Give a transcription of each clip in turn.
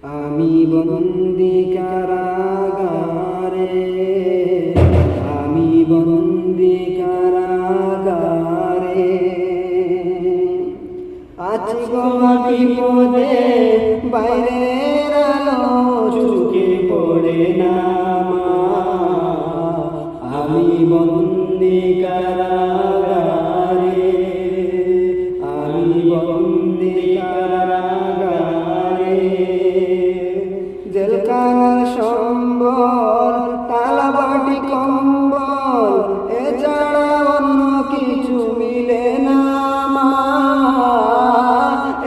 আমি বন্দি কারাগারে, আমি বন্দি কারাগারে, আছি গো বিপদে, বাইরের আলো চোখে পড়ে না। আমি বন্দি কারাগারে, আমি বন্দি কারাগারে, জেলখানার সম্বল, তালাবাটি কম্বল, এছাড়া অন্য কিছু মিলে না।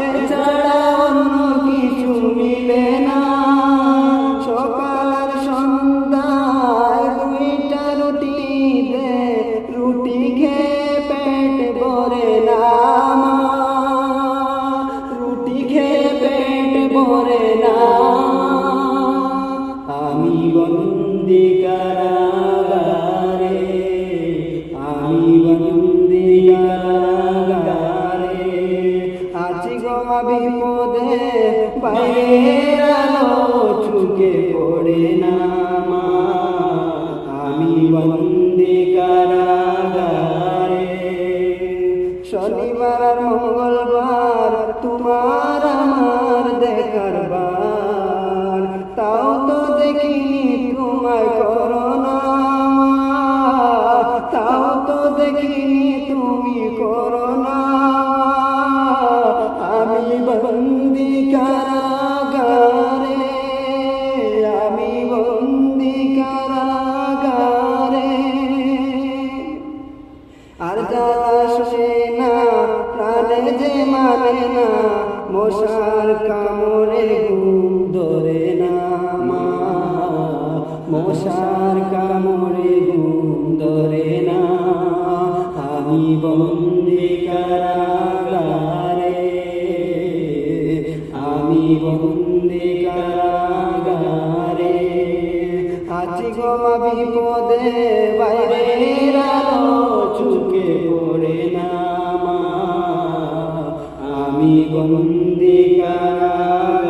এছাড়া অন্য কিছু মিলে না। সকাল আর সন্ধ্যায় দুইটা রুটি দে, রুটি খেয়ে পেট ভরে না। রুটি খেয়ে পেট ভরে না। আমি বন্দি কারাগারে, আমি বন্দি কারাগারে, আছি গো বিপদে, বাইরের আলো চোখে পড়ে না। আমি বন্দি কারাগারে, শনিবার আর মঙ্গলবার তোমার আমার দেখার বার, তাও তো দেখিনি তোমায় করোনা। তাও তো দেখিনি তুমি করোনা। আমি বন্দি কারাগারে, আমি বন্দি কারাগারে, আর জ্বালা সে না, প্রাণে যে মানে না, মশার কামড়ে ঘুম ধরে না। মশার কামড়ে ঘুম ধরে না। আমি বন্দি কারাগারে, আমি বন্দি কারাগারে, আছি গো বিপদে, বাইরের আলো চোখে পড়ে না। আমি বন্দি কারাগারে।